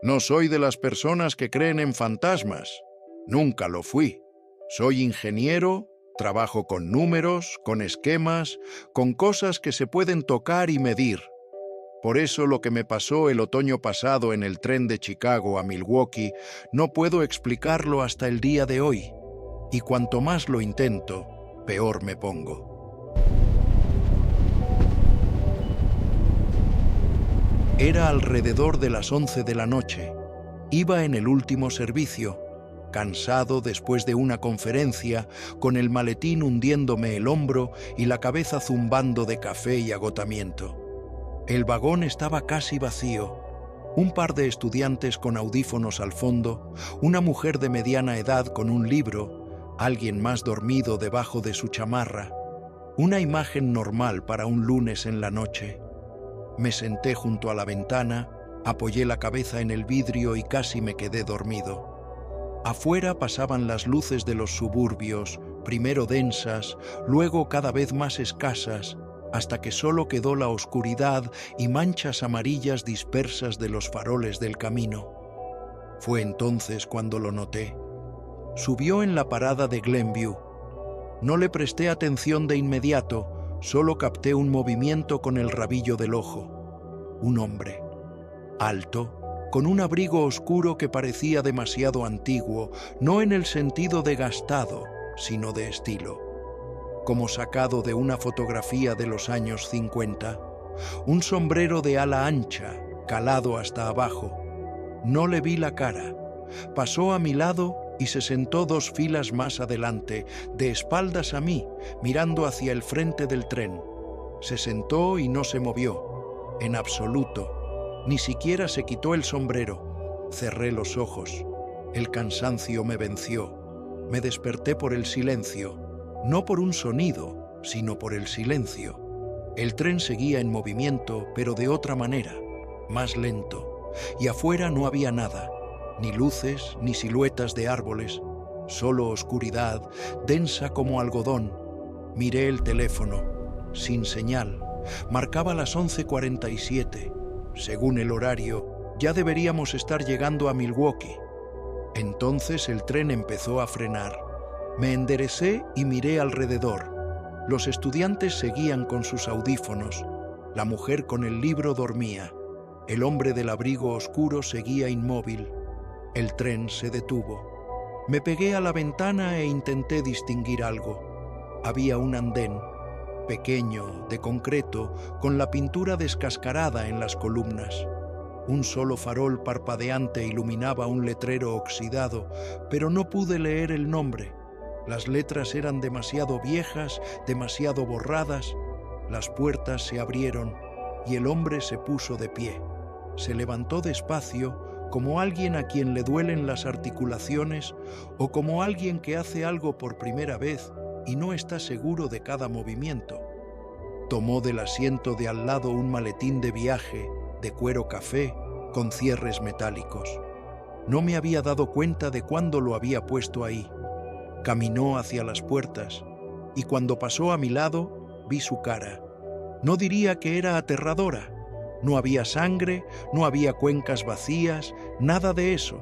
No soy de las personas que creen en fantasmas. Nunca lo fui. Soy ingeniero, trabajo con números, con esquemas, con cosas que se pueden tocar y medir. Por eso lo que me pasó el otoño pasado en el tren de Chicago a Milwaukee no puedo explicarlo hasta el día de hoy. Y cuanto más lo intento, peor me pongo. Era alrededor de las 11 de la noche. Iba en el último servicio, cansado después de una conferencia, con el maletín hundiéndome el hombro y la cabeza zumbando de café y agotamiento. El vagón estaba casi vacío. Un par de estudiantes con audífonos al fondo, una mujer de mediana edad con un libro, alguien más dormido debajo de su chamarra. Una imagen normal para un lunes en la noche. Me senté junto a la ventana, apoyé la cabeza en el vidrio y casi me quedé dormido. Afuera pasaban las luces de los suburbios, primero densas, luego cada vez más escasas, hasta que solo quedó la oscuridad y manchas amarillas dispersas de los faroles del camino. Fue entonces cuando lo noté. Subió en la parada de Glenview. No le presté atención de inmediato, solo capté un movimiento con el rabillo del ojo. Un hombre, alto, con un abrigo oscuro que parecía demasiado antiguo, no en el sentido de gastado, sino de estilo. Como sacado de una fotografía de los años 50, un sombrero de ala ancha, calado hasta abajo. No le vi la cara. Pasó a mi lado y se sentó 2 filas más adelante, de espaldas a mí, mirando hacia el frente del tren. Se sentó y no se movió, en absoluto. Ni siquiera se quitó el sombrero. Cerré los ojos. El cansancio me venció. Me desperté por el silencio. No por un sonido, sino por el silencio. El tren seguía en movimiento, pero de otra manera, más lento. Y afuera no había nada, ni luces, ni siluetas de árboles, solo oscuridad, densa como algodón. Miré el teléfono, sin señal. Marcaba las 11:47. Según el horario, ya deberíamos estar llegando a Milwaukee. Entonces el tren empezó a frenar. Me enderecé y miré alrededor. Los estudiantes seguían con sus audífonos. La mujer con el libro dormía. El hombre del abrigo oscuro seguía inmóvil. El tren se detuvo. Me pegué a la ventana e intenté distinguir algo. Había un andén, pequeño, de concreto, con la pintura descascarada en las columnas. Un solo farol parpadeante iluminaba un letrero oxidado, pero no pude leer el nombre. Las letras eran demasiado viejas, demasiado borradas. Las puertas se abrieron y el hombre se puso de pie. Se levantó despacio, como alguien a quien le duelen las articulaciones o como alguien que hace algo por primera vez y no está seguro de cada movimiento. Tomó del asiento de al lado un maletín de viaje, de cuero café, con cierres metálicos. No me había dado cuenta de cuándo lo había puesto ahí. Caminó hacia las puertas, y cuando pasó a mi lado, vi su cara. No diría que era aterradora. No había sangre, no había cuencas vacías, nada de eso.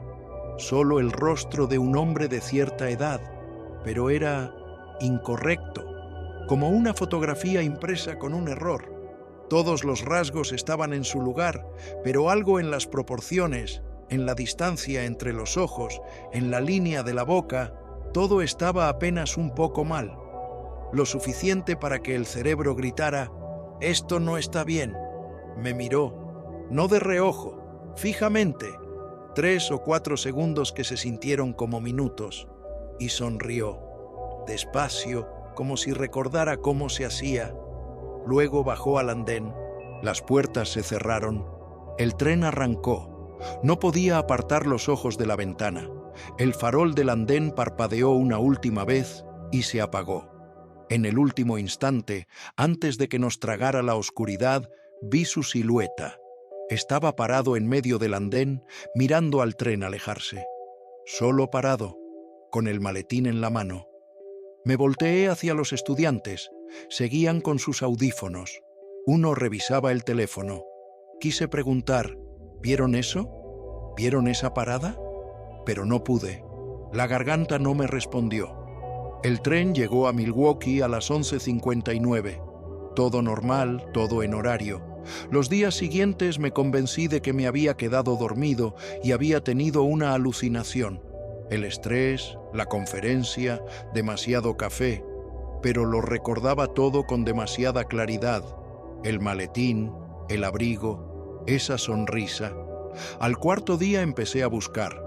Solo el rostro de un hombre de cierta edad, pero era incorrecto, como una fotografía impresa con un error. Todos los rasgos estaban en su lugar, pero algo en las proporciones, en la distancia entre los ojos, en la línea de la boca, todo estaba apenas un poco mal. Lo suficiente para que el cerebro gritara: «Esto no está bien». Me miró, no de reojo, fijamente, 3 o 4 segundos que se sintieron como minutos, y sonrió, despacio, como si recordara cómo se hacía. Luego bajó al andén. Las puertas se cerraron. El tren arrancó. No podía apartar los ojos de la ventana. El farol del andén parpadeó una última vez y se apagó. En el último instante, antes de que nos tragara la oscuridad, vi su silueta. Estaba parado en medio del andén, mirando al tren alejarse. Solo parado, con el maletín en la mano. Me volteé hacia los estudiantes. Seguían con sus audífonos. Uno revisaba el teléfono. Quise preguntar: ¿vieron eso? ¿Vieron esa parada? Pero no pude. La garganta no me respondió. El tren llegó a Milwaukee a las 11:59. Todo normal, todo en horario. Los días siguientes me convencí de que me había quedado dormido y había tenido una alucinación. El estrés, la conferencia, demasiado café, pero lo recordaba todo con demasiada claridad. El maletín, el abrigo, esa sonrisa. Al cuarto día empecé a buscar.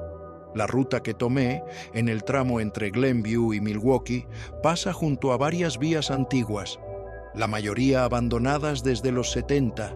La ruta que tomé, en el tramo entre Glenview y Milwaukee, pasa junto a varias vías antiguas, la mayoría abandonadas desde los 70.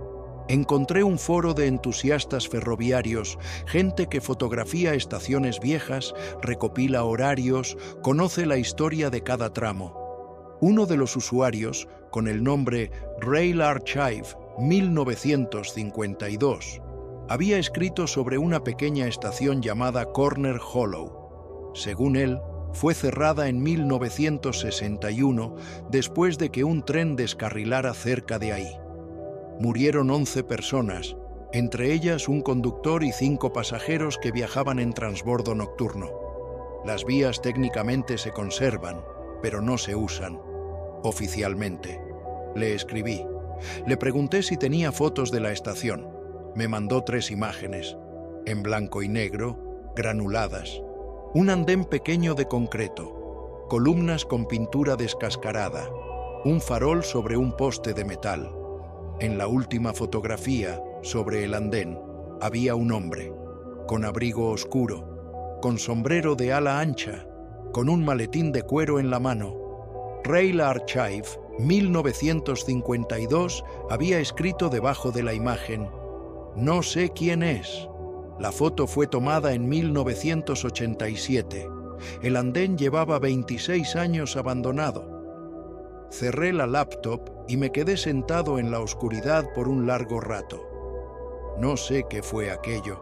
Encontré un foro de entusiastas ferroviarios, gente que fotografía estaciones viejas, recopila horarios, conoce la historia de cada tramo. Uno de los usuarios, con el nombre Rail Archive 1952, había escrito sobre una pequeña estación llamada Corner Hollow. Según él, fue cerrada en 1961 después de que un tren descarrilara cerca de ahí. Murieron 11 personas, entre ellas un conductor y 5 pasajeros que viajaban en transbordo nocturno. Las vías técnicamente se conservan, pero no se usan, oficialmente. Le escribí. Le pregunté si tenía fotos de la estación. Me mandó 3 imágenes, en blanco y negro, granuladas. Un andén pequeño de concreto, columnas con pintura descascarada, un farol sobre un poste de metal. En la última fotografía, sobre el andén, había un hombre, con abrigo oscuro, con sombrero de ala ancha, con un maletín de cuero en la mano. Rail Archive 1952 había escrito debajo de la imagen: "No sé quién es". La foto fue tomada en 1987. El andén llevaba 26 años abandonado. Cerré la laptop y me quedé sentado en la oscuridad por un largo rato. No sé qué fue aquello.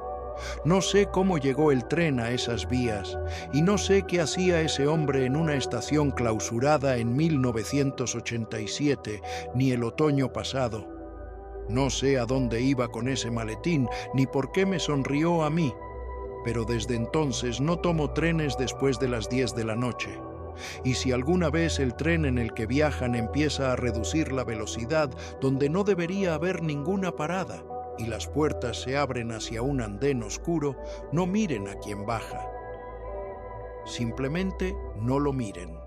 No sé cómo llegó el tren a esas vías y no sé qué hacía ese hombre en una estación clausurada en 1987 ni el otoño pasado. No sé a dónde iba con ese maletín ni por qué me sonrió a mí, pero desde entonces no tomo trenes después de las 10 de la noche. Y si alguna vez el tren en el que viajan empieza a reducir la velocidad donde no debería haber ninguna parada y las puertas se abren hacia un andén oscuro, no miren a quien baja. Simplemente no lo miren.